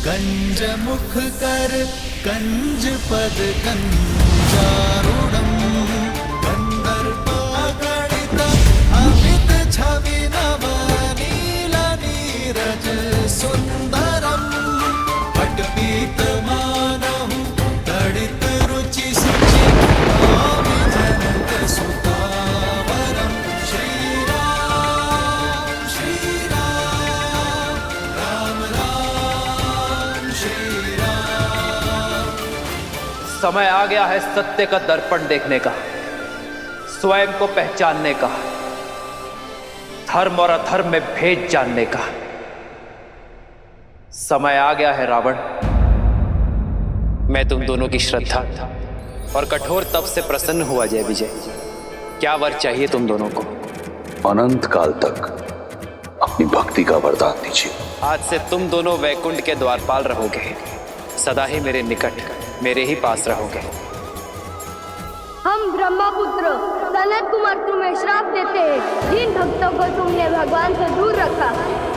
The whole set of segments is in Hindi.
कंज मुख कर कंज पद कंजारूढ़म गंधर्वागणित अमित छवि नव नील नीरज सुंदरम पटपीत मानहु तड़ित रुचि सुचि भावि जनक सुतावरम श्री राम राम राम श्री राम। समय आ गया है सत्य का दर्पण देखने का, स्वयं को पहचानने का, धर्म और अधर्म में भेद जानने का। समय आ गया है रावण, मैं तुम दोनों की श्रद्धा और कठोर तप से प्रसन्न हुआ। जय विजय, क्या वर चाहिए तुम दोनों को? अनंत काल तक अपनी भक्ति का वरदान दीजिए। आज से तुम दोनों वैकुंठ के द्वारपाल रहोगे, सदा ही मेरे निकट, मेरे ही पास रहोगे। हम ब्रह्मपुत्र सनत कुमार तुम्हें श्राप देते हैं। जिन भक्तों को तुमने भगवान से दूर रखा,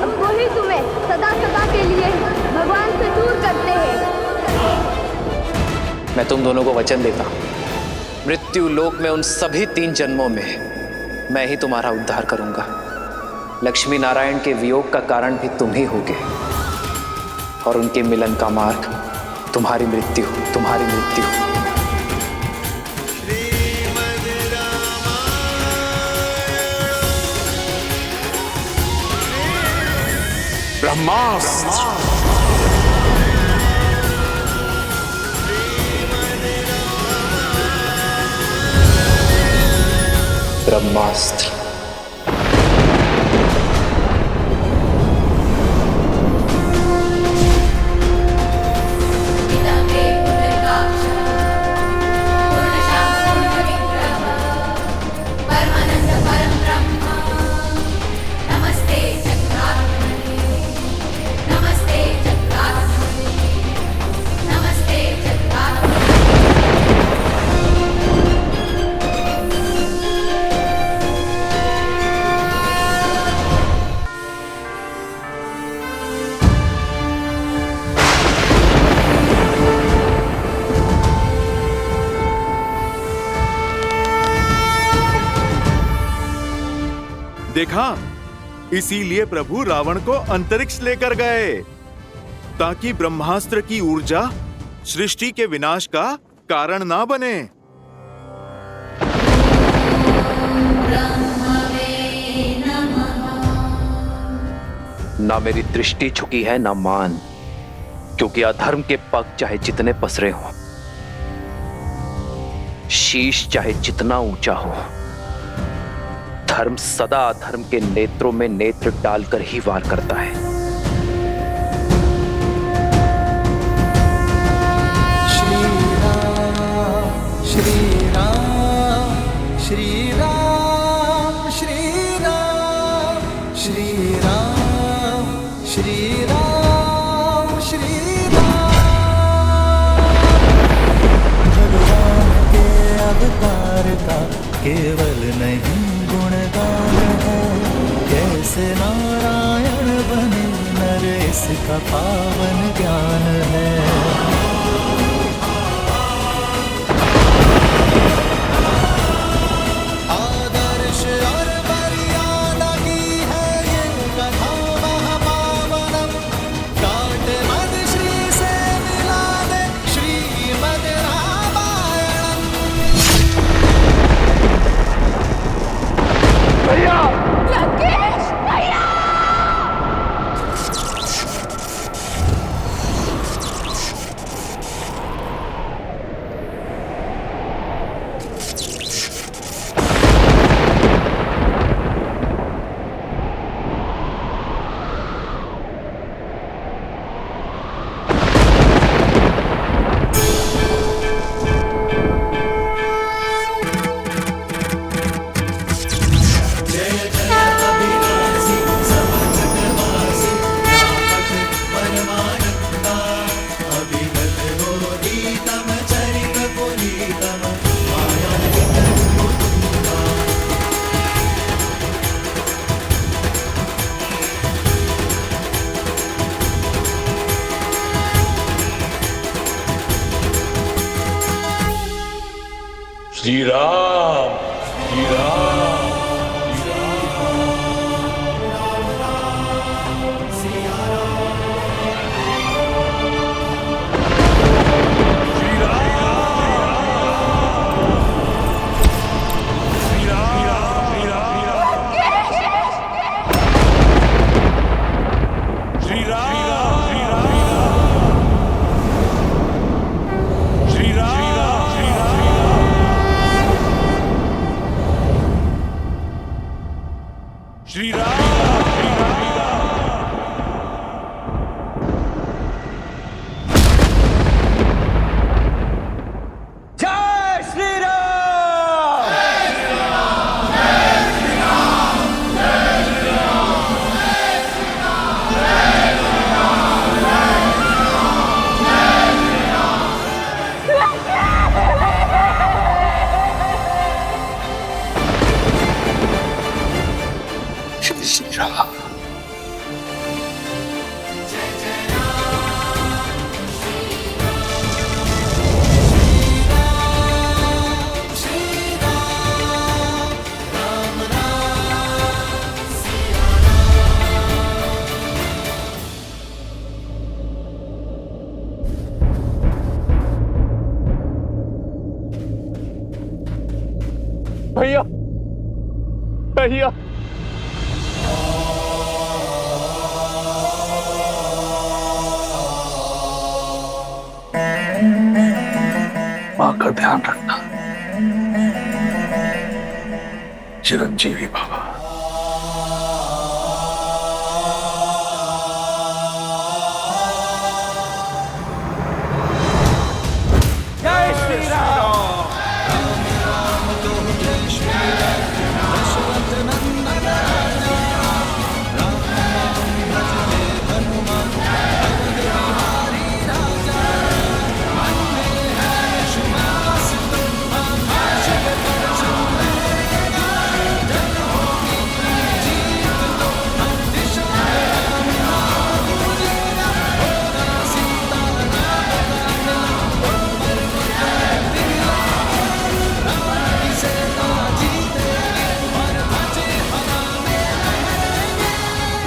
अब वही तुम्हें सदा सदा के लिए भगवान से दूर करते हैं। मैं तुम दोनों को वचन देता हूं, मृत्यु लोक में उन सभी 3 जन्मों में मैं ही तुम्हारा उद्धार करूंगा। लक्ष्मी नारायण के वियोग का कारण भी तुम ही होगे और उनके मिलन का मार्ग तुम्हारी मृत्यु, तुम्हारी मृत्यु। ब्रह्मास्त्र ब्रह्मास्त्र। देखा, इसीलिए प्रभु रावण को अंतरिक्ष लेकर गए, ताकि ब्रह्मास्त्र की ऊर्जा सृष्टि के विनाश का कारण ना बने। ना मेरी दृष्टि झुकी है ना मान, क्योंकि अधर्म के पग चाहे जितने पसरे हों, शीश चाहे जितना ऊंचा हो, धर्म सदा अधर्म के नेत्रों में नेत्र डालकर ही वार करता है। श्री राम श्री राम श्री राम श्री राम श्री राम श्री राम श्री राम। भगवान के अवतार का केवल नहीं गुणगान है, कैसे नारायण बने नर इसका पावन ज्ञान है। आदर्श और मर्यादा की है ये कथा महापावनम, काट मद श्री से मिला दे श्रीमद रामायणम। लंकेश भैया! श्री राम, श्री राम। श्री राम, जय श्री राम। श्री राम। भैया भैया मां का ध्यान रखना। चिरंजीवी बाबा। जय श्री राम।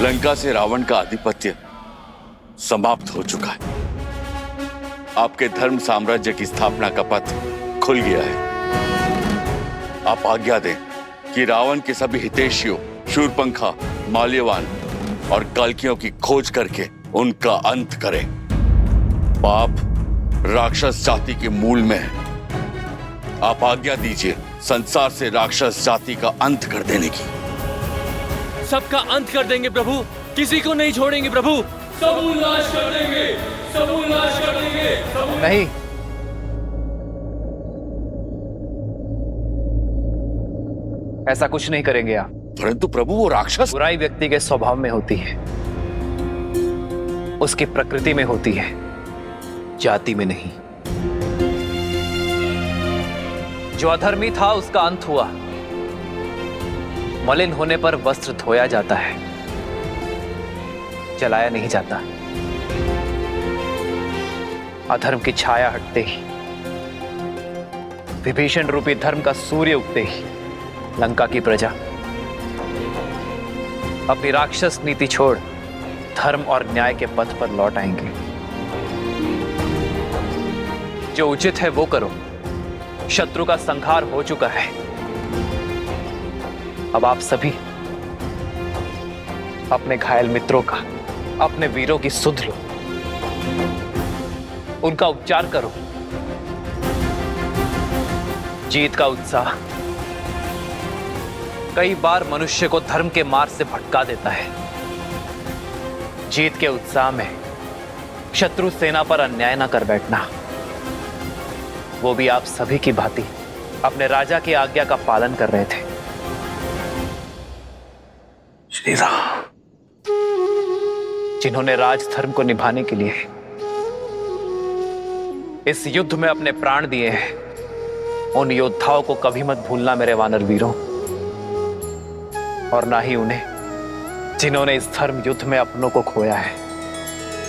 लंका से रावण का आधिपत्य समाप्त हो चुका है। आपके धर्म साम्राज्य की स्थापना का पथ खुल गया है। आप आज्ञा दें कि रावण के सभी हितैषियों शूरपंखा, माल्यवान और कल्कियों की खोज करके उनका अंत करें। पाप राक्षस जाति के मूल में है। आप आज्ञा दीजिए संसार से राक्षस जाति का अंत कर देने की। सबका अंत कर देंगे प्रभु, किसी को नहीं छोड़ेंगे प्रभु। सबूत नाश कर देंगे, सबूत नाश कर देंगे। नहीं, ऐसा कुछ नहीं करेंगे आप। परंतु प्रभु वो राक्षस। बुराई व्यक्ति के स्वभाव में होती है, उसकी प्रकृति में होती है, जाति में नहीं। जो अधर्मी था उसका अंत हुआ। मलिन होने पर वस्त्र धोया जाता है, जलाया नहीं जाता। अधर्म की छाया हटते ही, विभीषण रूपी धर्म का सूर्य उगते ही लंका की प्रजा अपनी राक्षस नीति छोड़ धर्म और न्याय के पथ पर लौट आएंगे। जो उचित है वो करो। शत्रु का संहार हो चुका है। अब आप सभी अपने घायल मित्रों का, अपने वीरों की सुध लो, उनका उपचार करो। जीत का उत्साह कई बार मनुष्य को धर्म के मार्ग से भटका देता है। जीत के उत्साह में शत्रु सेना पर अन्याय न कर बैठना, वो भी आप सभी की भांति अपने राजा की आज्ञा का पालन कर रहे थे। श्री राम। जिन्होंने राजधर्म को निभाने के लिए इस युद्ध में अपने प्राण दिए हैं, उन योद्धाओं को कभी मत भूलना मेरे वानर वीरों, और ना ही उन्हें जिन्होंने इस धर्म युद्ध में अपनों को खोया है।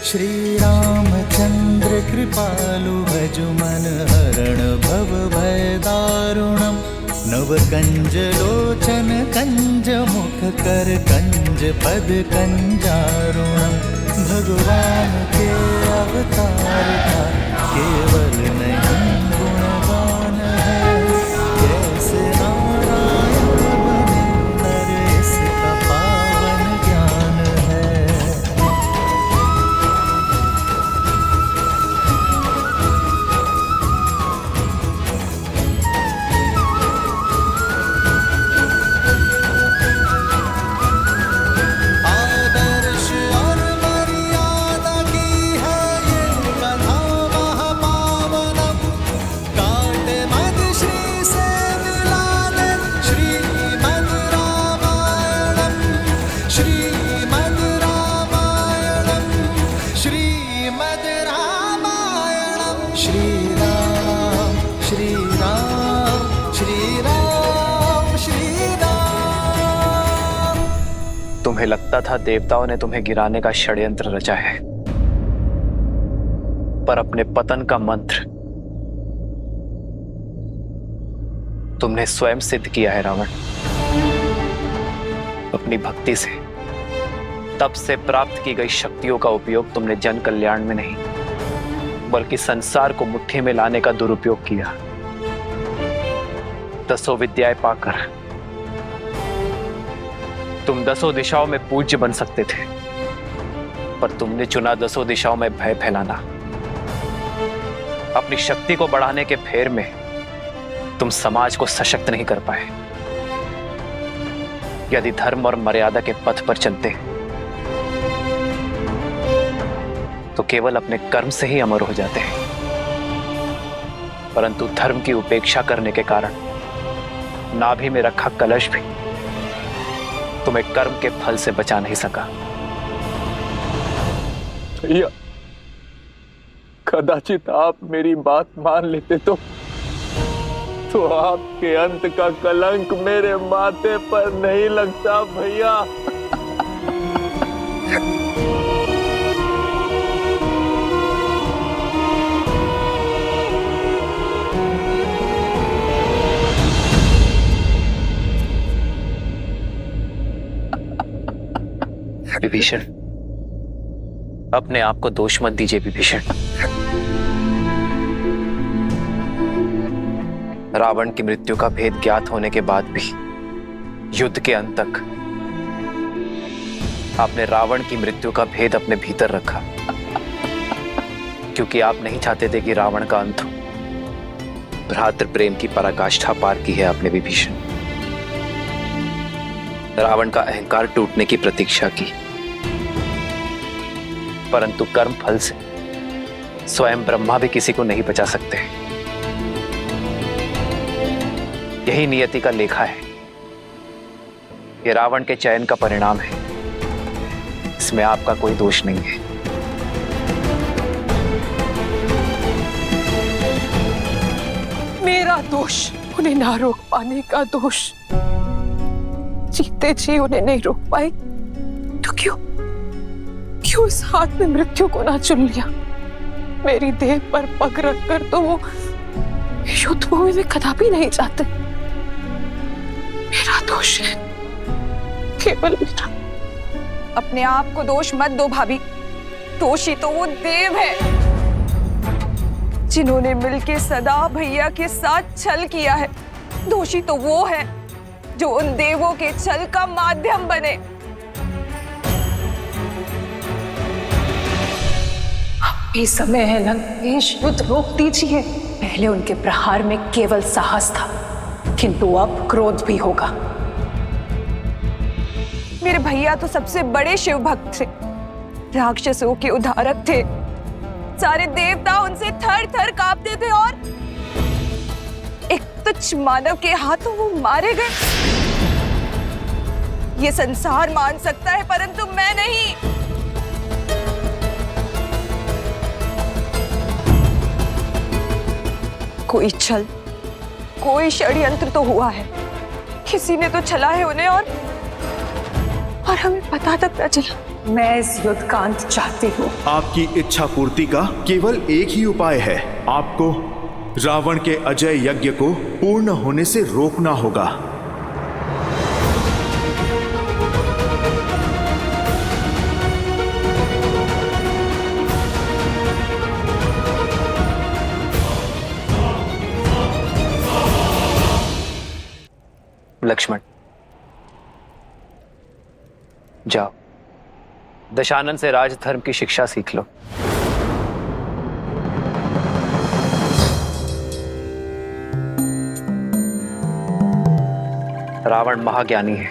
श्री राम चंद्र कृपालु भजु मन हरण भव भय दारुणम नव कंज लोचन कंज मुख कर कंज पद कंजारुणम भगवान के अवतार का केवल नहीं गुणगान है कैसे नारायण बने नर इसका पावन ज्ञान है। आदर्श और मर्यादा की है ये कथा महापावनम काटे मद श्री से मिलाने श्रीमद् रामायणम श्रीमद् रामायणम श्रीमद् रामायणम श्री राम श्री राम श्री राम श्री राम। तुम्हें लगता था देवताओं ने तुम्हें गिराने का षड्यंत्र रचा है, पर अपने पतन का मंत्र तुमने स्वयं सिद्ध किया है रावण। अपनी भक्ति से तप से प्राप्त की गई शक्तियों का उपयोग तुमने जन कल्याण में नहीं बल्कि संसार को मुट्ठी में लाने का दुरुपयोग किया। 10 विद्याएं पाकर तुम 10 दिशाओं में पूज्य बन सकते थे, पर तुमने चुना 10 दिशाओं में भय फैलाना। अपनी शक्ति को बढ़ाने के फेर में तुम समाज को सशक्त नहीं कर पाए। यदि धर्म और मर्यादा के पथ पर चलते तो केवल अपने कर्म से ही अमर हो जाते हैं, परंतु धर्म की उपेक्षा करने के कारण नाभि में रखा कलश भी तुम्हें कर्म के फल से बचा नहीं सका। भैया, कदाचित आप मेरी बात मान लेते तो आपके अंत का कलंक मेरे माथे पर नहीं लगता भैया। विभीषण, अपने आप को दोष मत दीजिए विभीषण। रावण की मृत्यु का भेद ज्ञात होने के बाद भी युद्ध के अंत तक आपने रावण की मृत्यु का भेद अपने भीतर रखा, क्योंकि आप नहीं चाहते थे कि रावण का अंत हो। भ्रातृ प्रेम की पराकाष्ठा पार की है आपने विभीषण। रावण का अहंकार टूटने की प्रतीक्षा की, परंतु कर्म फल से स्वयं ब्रह्मा भी किसी को नहीं बचा सकते। यही नियति का लेखा है। यह रावण के चयन का परिणाम है, इसमें आपका कोई दोष नहीं है। मेरा दोष उन्हें ना रोक पाने का दोष। जीते जी उन्हें नहीं रोक पाए तो क्यों उस हाथ में मृत्यु को ना चुन लिया। मेरी देह पर पग रखकर तो वो युद्ध भूमि में कदापि नहीं जाते। मेरा दोष है, केवल मेरा। अपने आप को दोष मत दो भाभी। दोषी तो वो देव है जिन्होंने मिलके सदा भैया के साथ छल किया है। दोषी तो वो है जो उन देवों के छल का माध्यम बने। अभी समय है लंकेश, युद्ध रोक दीजिए। पहले उनके प्रहार में केवल साहस था, किंतु अब क्रोध भी होगा। मेरे भैया तो सबसे बड़े शिव भक्त थे, राक्षसों के उद्धारक थे। सारे देवता उनसे थर थर कांपते थे और एक तुच्छ मानव के हाथों वो मारे गए। ये संसार मान सकता है, परंतु मैं नहीं। कोई छल, कोई षड्यंत्र तो हुआ है। किसी ने तो छला है उन्हें और हमें पता तक न चला। मैं इस युद्ध का अंत चाहती हूँ। आपकी इच्छा पूर्ति का केवल एक ही उपाय है। आपको रावण के अजय यज्ञ को पूर्ण होने से रोकना होगा। लक्ष्मण, जाओ दशानन से राजधर्म की शिक्षा सीख लो। रावण महाज्ञानी है,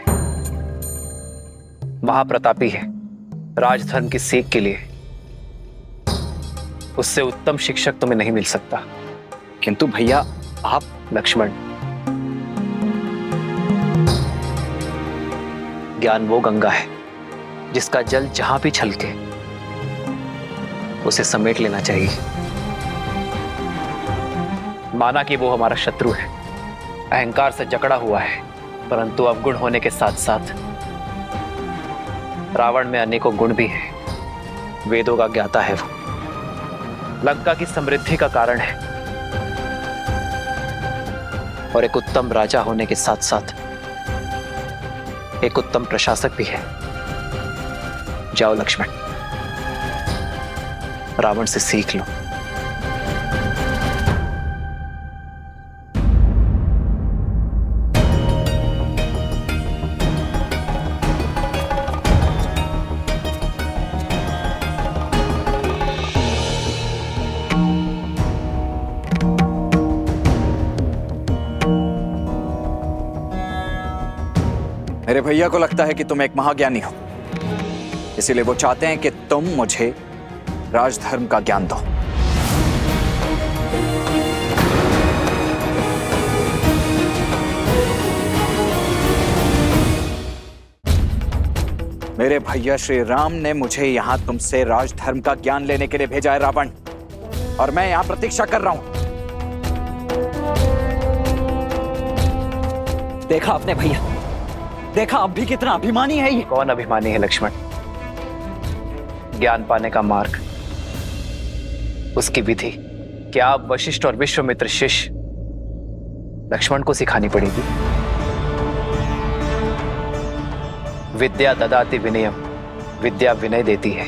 महाप्रतापी है। राजधर्म की सीख के लिए उससे उत्तम शिक्षक तुम्हें नहीं मिल सकता। किंतु भैया आप। लक्ष्मण, ज्ञान वो गंगा है जिसका जल जहां भी छलके उसे समेट लेना चाहिए। माना कि वो हमारा शत्रु है, अहंकार से जकड़ा हुआ है, परंतु अवगुण होने के साथ साथ रावण में अनेकों गुण भी हैं। वेदों का ज्ञाता है वो, लंका की समृद्धि का कारण है और एक उत्तम राजा होने के साथ साथ एक उत्तम प्रशासक भी है। जाओ लक्ष्मण, रावण से सीख लो। मेरे भैया को लगता है कि तुम एक महाज्ञानी हो, इसीलिए वो चाहते हैं कि तुम मुझे राजधर्म का ज्ञान दो। मेरे भैया श्री राम ने मुझे यहां तुमसे राजधर्म का ज्ञान लेने के लिए भेजा है रावण, और मैं यहां प्रतीक्षा कर रहा हूं। देखा आपने भैया, देखा अब भी कितना अभिमानी है ये। कौन अभिमानी है लक्ष्मण? ज्ञान पाने का मार्ग, उसकी विधि क्या आप वशिष्ठ और विश्वामित्र शिष्य लक्ष्मण को सिखानी पड़ेगी? विद्या ददाति विनयम, विद्या विनय देती है,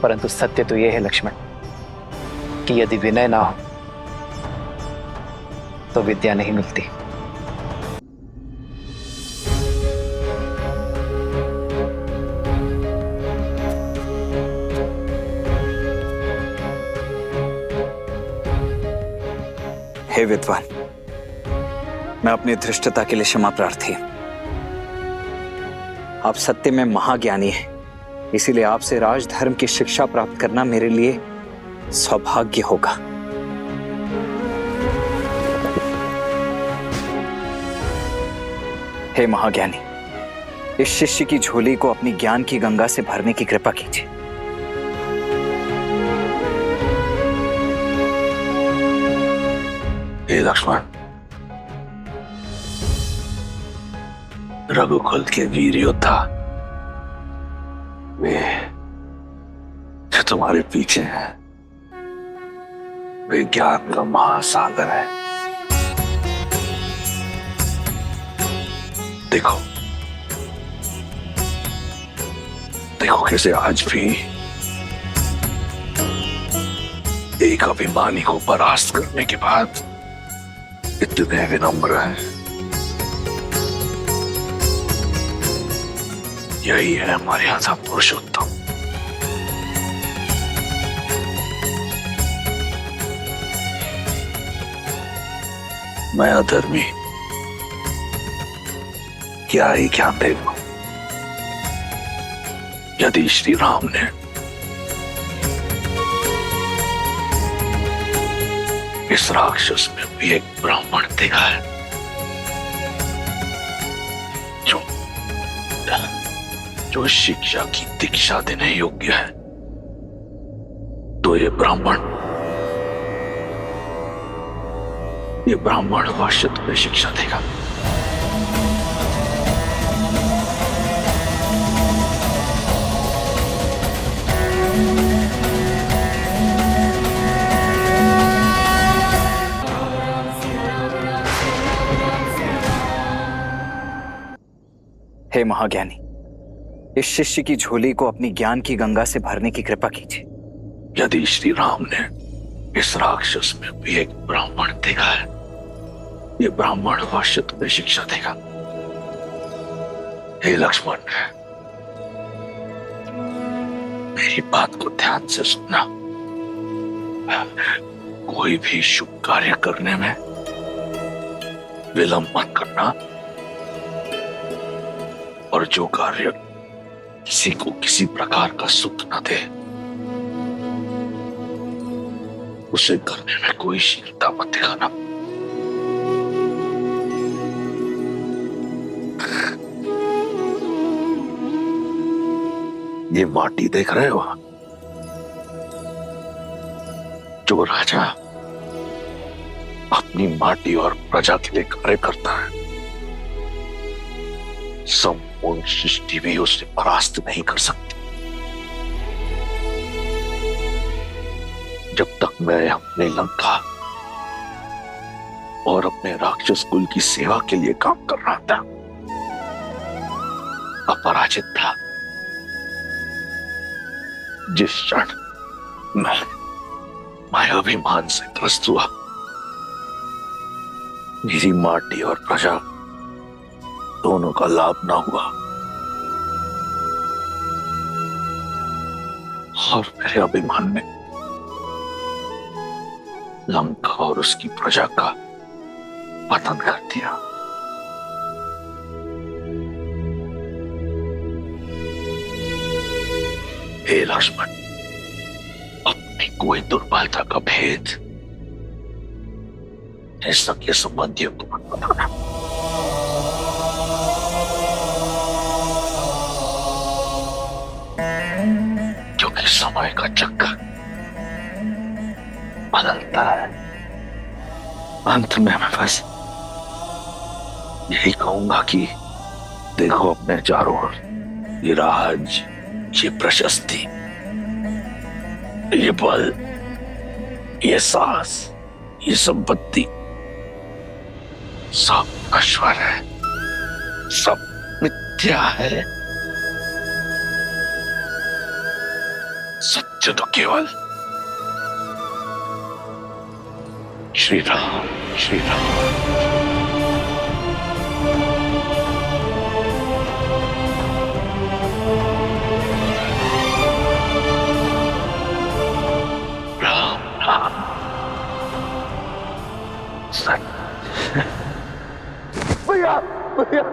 परंतु सत्य तो यह है लक्ष्मण कि यदि विनय ना हो तो विद्या नहीं मिलती। हे विद्वान, मैं अपनी धृष्टता के लिए क्षमा प्रार्थी हूं। आप सत्य में महाज्ञानी हैं, इसीलिए आपसे राजधर्म की शिक्षा प्राप्त करना मेरे लिए सौभाग्य होगा। हे महाज्ञानी, इस शिष्य की झोली को अपनी ज्ञान की गंगा से भरने की कृपा कीजिए। हे लक्ष्मण, रघुकुल के वीर योद्धा, वे जो तुम्हारे पीछे हैं वे ज्ञान का महासागर है। देखो देखो कैसे आज भी एक अभिमानी को परास्त करने के बाद इतने विनम्र हैं। यही है मर्यादा पुरुषोत्तम। मैं अधर्मी क्या ही ज्ञान दे दूं? यदि श्री राम ने इस राक्षस में भी एक ब्राह्मण देखा है जो शिक्षा की दीक्षा देने योग्य है, तो ये ब्राह्मण अवश्य तुम्हें शिक्षा देगा। हे महाज्ञानी, इस शिष्य की झोली को अपनी ज्ञान की गंगा से भरने की कृपा कीजिए। यदि श्री राम ने इस राक्षस में भी एक ब्राह्मण देखा है, ये ब्राह्मण अवश्य तुम्हें शिक्षा देगा। हे लक्ष्मण, मेरी बात को ध्यान से सुनना। कोई भी शुभ कार्य करने में विलंब मत करना, और जो कार्य किसी को किसी प्रकार का सुख न दे, उसे करने में कोई शीलता मत दिखाना। ये माटी देख रहे हो? जो राजा अपनी माटी और प्रजा के लिए कार्य करता है, संपूर्ण सृष्टि भी उसे परास्त नहीं कर सकती। जब तक मैं अपने लंका और अपने राक्षस कुल की सेवा के लिए काम कर रहा था, अपराजित था। जिस क्षण मैं अभिमान से ग्रस्त हुआ, मेरी माटी और प्रजा दोनों का लाभ ना हुआ, और मेरे अभिमान ने लंका और उसकी प्रजा का पतन कर दिया। हे लक्ष्मण, अपनी कोई दुर्बलता का भेद सगे संबंधियों को मत बताना। क्योंकि समय का चक्कर बदलता है। अंत में मैं बस यही कहूंगा कि देखो अपने चारों ओर, ये राज, ये प्रशस्ति, ये बल, ये साहस, ये संपत्ति सब नश्वर है, सब मिथ्या है। सत्य तो केवल श्री राम, श्री राम। भैया भैया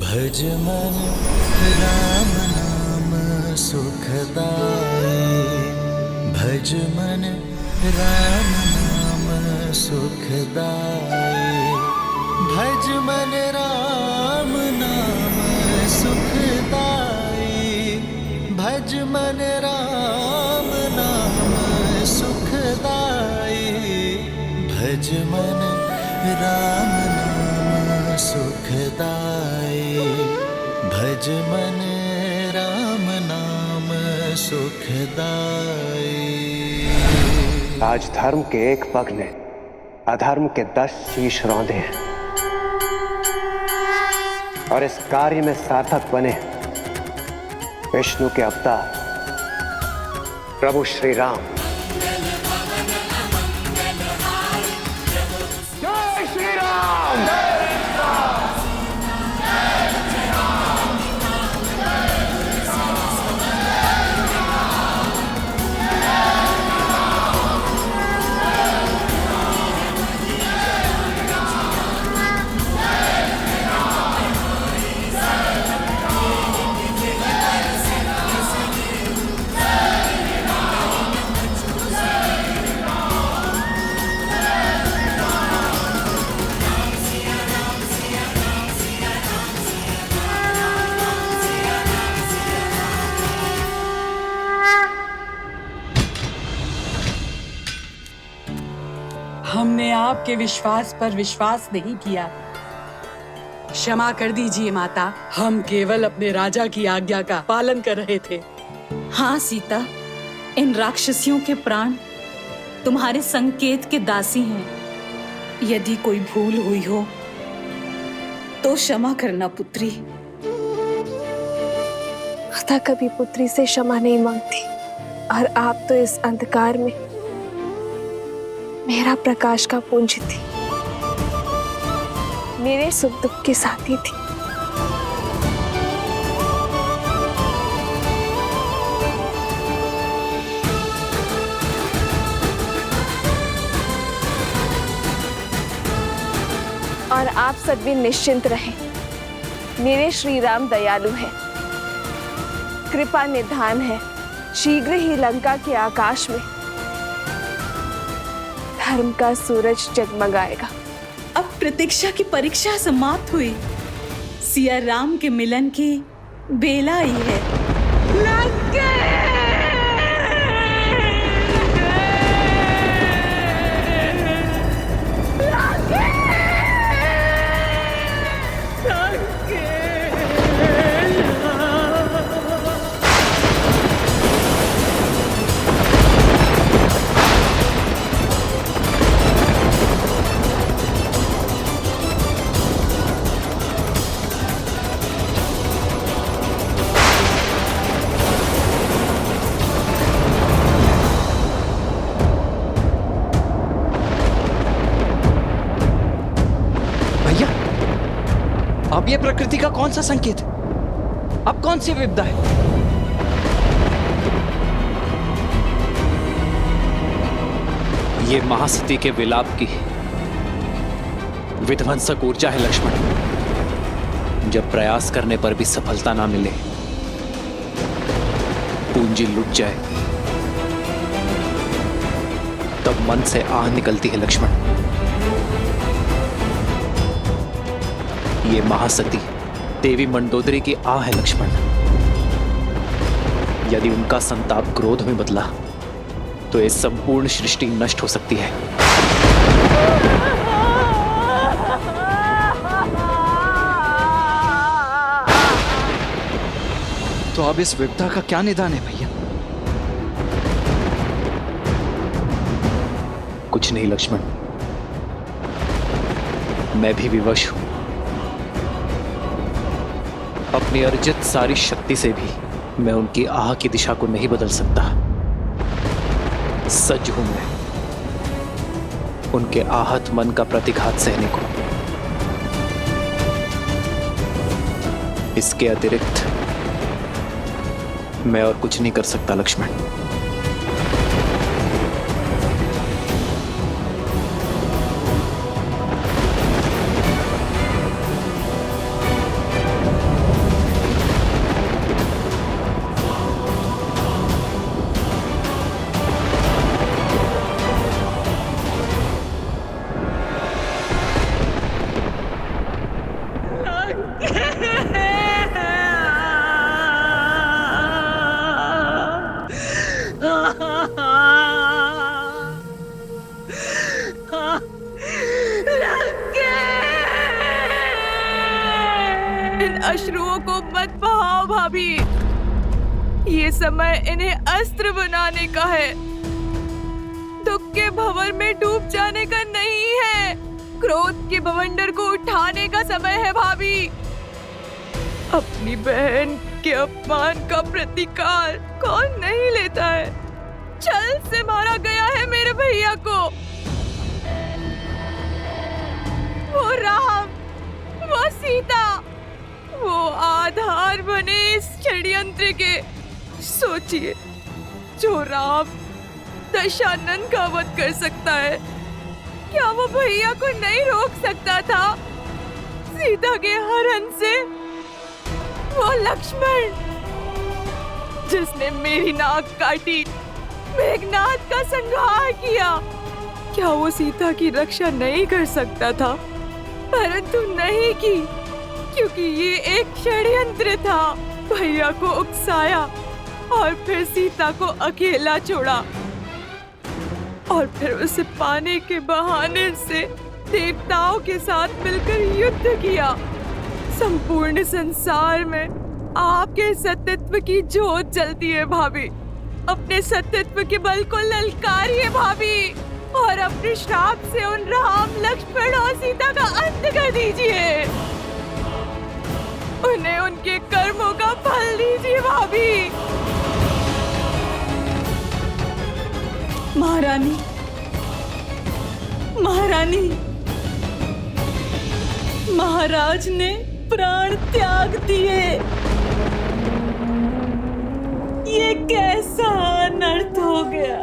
भज मन राम नाम सुखदाई, भज मन राम नाम सुखदाई, भज मन राम नाम सुखदाई, भज मन राम नाम सुखदाई, भज मन राम नाम सुखदाई, भज मन राम नाम सुखदाई। आज धर्म के एक पग ने अधर्म के 10 शीश रौंदे हैं, और इस कार्य में सार्थक बने विष्णु के अवतार प्रभु श्री राम। जय श्री राम। हमने आपके विश्वास पर विश्वास नहीं किया। क्षमा कर दीजिए माता, हम केवल अपने राजा की आज्ञा का पालन कर रहे थे। हाँ सीता, इन राक्षसियों के प्राण तुम्हारे संकेत के दासी हैं। यदि कोई भूल हुई हो तो क्षमा करना पुत्री। माता कभी पुत्री से क्षमा नहीं मांगती, और आप तो इस अंधकार में मेरा प्रकाश का पुंज थी, मेरे सुख दुख के साथी थी। और आप सब भी निश्चिंत रहें, मेरे श्री राम दयालु हैं, कृपा निधान है। शीघ्र ही लंका के आकाश में धर्म का सूरज जगमगाएगा। अब प्रतीक्षा की परीक्षा समाप्त हुई, सिया राम के मिलन की बेला आई है। अब ये प्रकृति का कौन सा संकेत है? अब कौन सी विपदा है? ये महासती के विलाप की विध्वंसक ऊर्जा है लक्ष्मण। जब प्रयास करने पर भी सफलता ना मिले, पूंजी लुट जाए, तब मन से आह निकलती है लक्ष्मण। ये महासती देवी मंडोदरी की आह है लक्ष्मण। यदि उनका संताप क्रोध में बदला तो ये संपूर्ण सृष्टि नष्ट हो सकती है। तो अब इस विपदा का क्या निदान है भैया? कुछ नहीं लक्ष्मण, मैं भी विवश हूं। अपनी अर्जित सारी शक्ति से भी मैं उनकी आह की दिशा को नहीं बदल सकता। सज्ज हूं मैं उनके आहत मन का प्रतिघात सहने को। इसके अतिरिक्त मैं और कुछ नहीं कर सकता लक्ष्मण। इन अश्रुओं को मत बहाओ भाभी, ये समय इन्हें अस्त्र बनाने का है, दुख के भंवर में डूब जाने का नहीं है। क्रोध के बवंडर को उठाने का समय है भाभी। अपनी बहन के अपमान का प्रतिकार कौन नहीं लेता है। छल से मारा गया है मेरे भैया को। वो राम, वो सीता, वो आधार बने इस षड्यंत्र के। सोचिए, जो राम दशानन का वध कर सकता है, क्या वो भैया को नहीं रोक सकता था सीता के हरण से? वो लक्ष्मण जिसने मेरी नाक काटी, मेघनाद का संहार किया, क्या वो सीता की रक्षा नहीं कर सकता था? परंतु नहीं की, क्योंकि ये एक षड्यंत्र था। भैया को उकसाया और फिर सीता को अकेला छोड़ा। और फिर उसे पाने के बहाने से देवताओं के साथ मिलकर युद्ध किया। संपूर्ण संसार में आपके सत्यत्व की ज्योत जलती है भाभी। अपने सत्यत्व के बल को ललकारिए भाभी और अपने श्राप से उन राम, लक्ष्मण और सीता का अंत कर दीजिए। उन्हें उनके कर्मों का फल दीजिए भाभी। महारानी, महारानी, महाराज ने प्राण त्याग दिए। ये कैसा अनर्थ हो गया।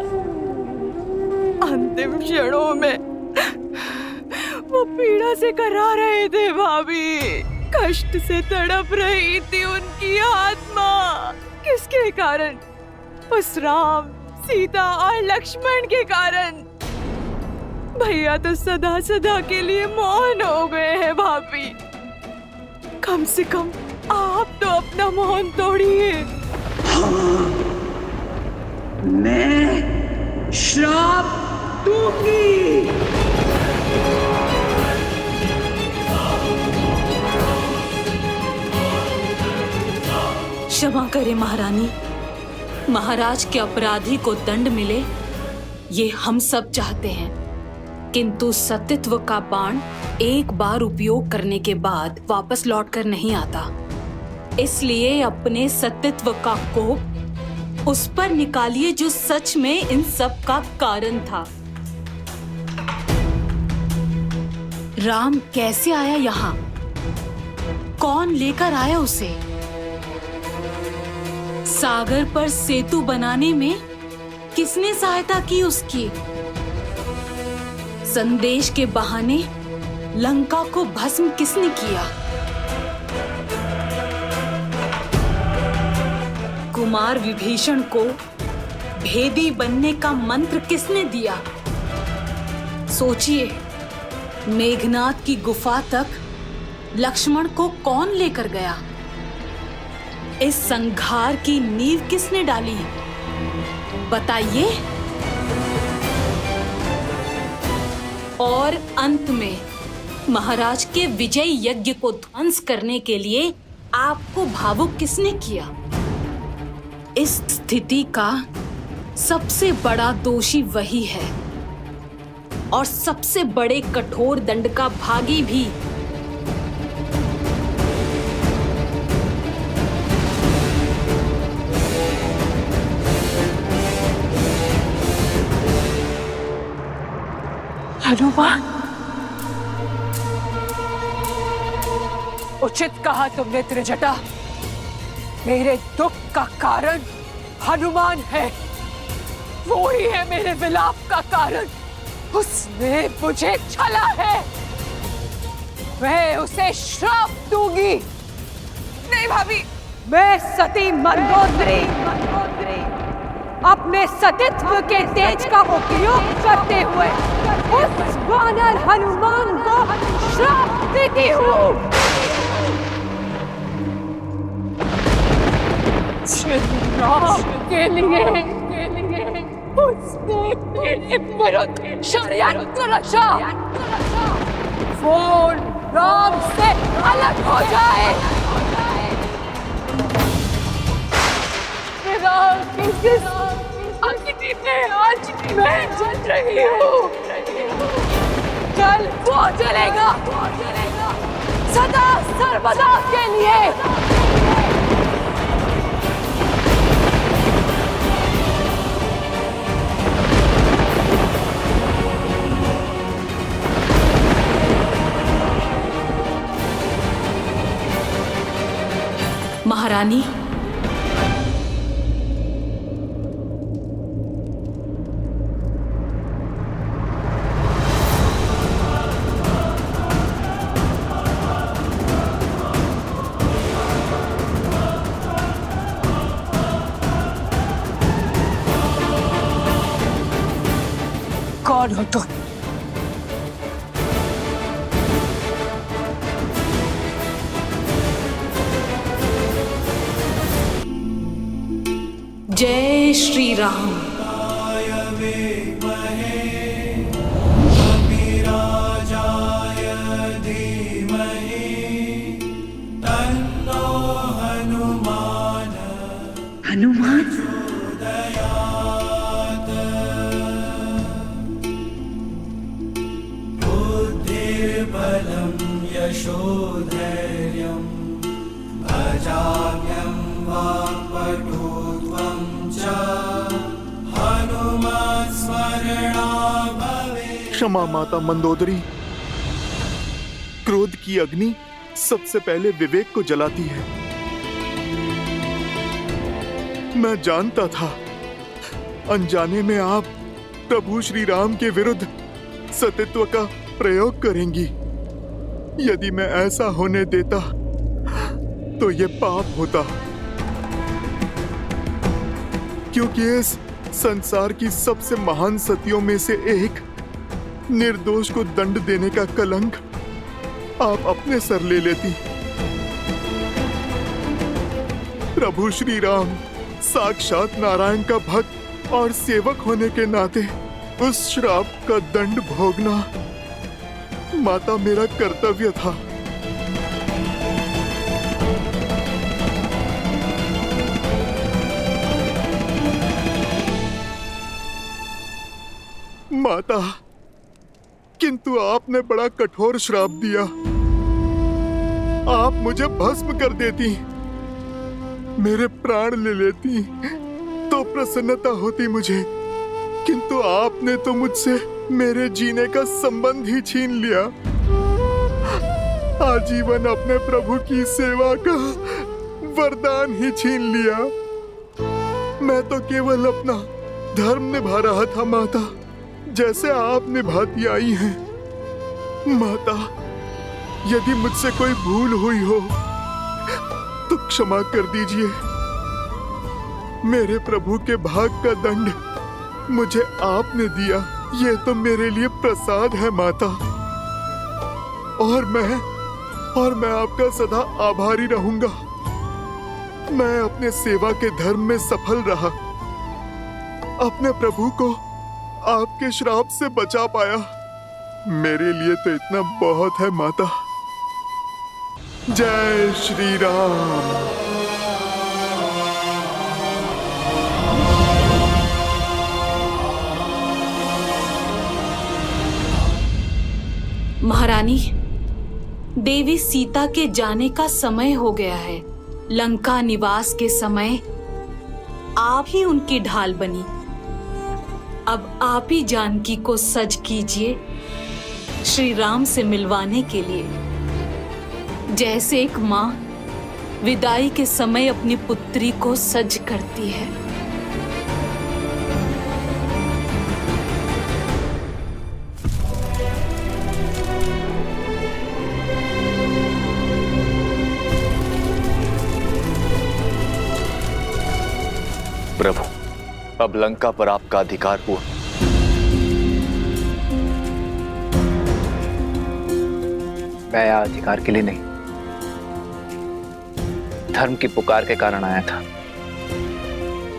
अंतिम क्षणों में वो पीड़ा से करा रहे थे भाभी। कष्ट से तड़प रही थी उनकी आत्मा। किसके कारण? उस राम, सीता और लक्ष्मण के कारण। भैया तो सदा सदा के लिए मौन हो गए हैं भाभी। कम से कम आप तो अपना मौन तोड़िए। मैं श्राप दूंगी। क्षमा करें महारानी, महाराज के अपराधी को दंड मिले ये हम सब चाहते हैं, किंतु सत्यत्व का बाण एक बार उपयोग करने के बाद वापस लौटकर नहीं आता। इसलिए अपने सत्यत्व का कोप उस पर निकालिए जो सच में इन सब का कारण था। राम कैसे आया यहाँ? कौन लेकर आया उसे? सागर पर सेतु बनाने में किसने सहायता की उसकी? संदेश के बहाने लंका को भस्म किसने किया? कुमार विभीषण को भेदी बनने का मंत्र किसने दिया? सोचिए, मेघनाद की गुफा तक लक्ष्मण को कौन लेकर गया? इस संघार की नींव किसने डाली? बताइए। और अंत में महाराज के विजय यज्ञ को ध्वंस करने के लिए आपको भावुक किसने किया? इस स्थिति का सबसे बड़ा दोषी वही है और सबसे बड़े कठोर दंड का भागी भी। हनुमान, उचित कहा तुमने त्रिजटा। मेरे दुख का कारण हनुमान है। वो ही है मेरे विलाप का कारण। उसने मुझे छला है। मैं उसे श्राप दूंगी। नहीं भाभी, मैं सती मंदोदरी अपने सतीत्व के तेज का उपयोग करते हुए उस वानर हनुमान को श्राप देती हूँ। राम के लिए उसने मेरे विरुद्ध षड्यंत्र रचा। वो राम से अलग हो जाए। किस अग्नि में आज मैं जल रही हूँ, कल वो जलेगा सदा सर्वदा के लिए। महारानी, कौन हो तुम? जय श्री राम। क्षमा माता मंदोदरी। क्रोध की अग्नि सबसे पहले विवेक को जलाती है। मैं जानता था अनजाने में आप प्रभु श्री राम के विरुद्ध सतीत्व का प्रयोग करेंगी। यदि मैं ऐसा होने देता तो ये पाप होता, क्योंकि इस संसार की सबसे महान सतियों में से एक निर्दोष को दंड देने का कलंक आप अपने सर ले लेती। प्रभु श्री राम साक्षात नारायण का भक्त और सेवक होने के नाते उस श्राप का दंड भोगना माता मेरा कर्तव्य था। माता, किंतु आपने बड़ा कठोर श्राप दिया। आप मुझे भस्म कर देती, मेरे प्राण ले लेती तो प्रसन्नता होती मुझे, किंतु आपने तो मुझसे मेरे जीने का संबंध ही छीन लिया। आजीवन अपने प्रभु की सेवा का वरदान ही छीन लिया। मैं तो केवल अपना धर्म निभा रहा था माता, जैसे आप निभाती आई हैं। माता, यदि मुझसे कोई भूल हुई हो तो क्षमा कर दीजिए। मेरे प्रभु के भाग का दंड मुझे आपने दिया, ये तो मेरे लिए प्रसाद है माता। और मैं आपका सदा आभारी रहूंगा। मैं अपने सेवा के धर्म में सफल रहा, अपने प्रभु को आपके श्राप से बचा पाया। मेरे लिए तो इतना बहुत है माता। जय श्री राम। महारानी, देवी सीता के जाने का समय हो गया है। लंका निवास के समय आप ही उनकी ढाल बनी। अब आप ही जानकी को सज कीजिए श्री राम से मिलवाने के लिए, जैसे एक माँ विदाई के समय अपनी पुत्री को सज करती है। प्रभु, अब लंका पर आपका अधिकार हुआ। मैं यहाँ अधिकार के लिए नहीं, धर्म की पुकार के कारण आया था।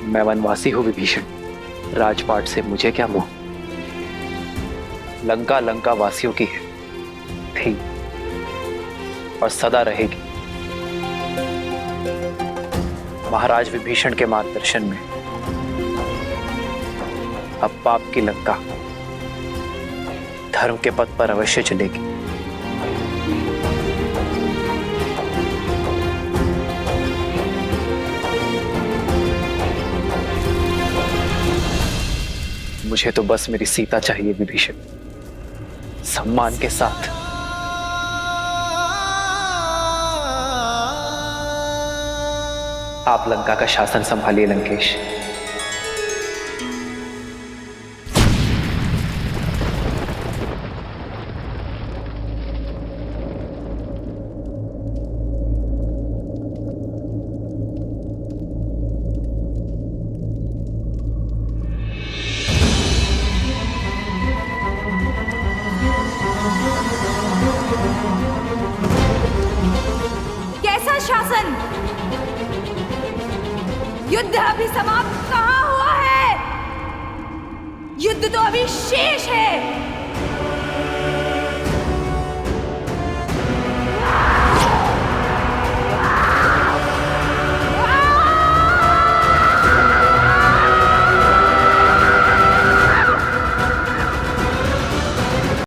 मैं वनवासी हूं विभीषण, राजपाट से मुझे क्या मोह। लंका लंका वासियों की है, थी और सदा रहेगी। महाराज विभीषण के मार्गदर्शन में अब पाप की लंका धर्म के पथ पर अवश्य चलेगी। मुझे तो बस मेरी सीता चाहिए विभीषण, सम्मान के साथ। आप लंका का शासन संभालिए लंकेश। कैसा शासन? युद्ध अभी समाप्त कहाँ हुआ है? युद्ध तो अभी शेष है।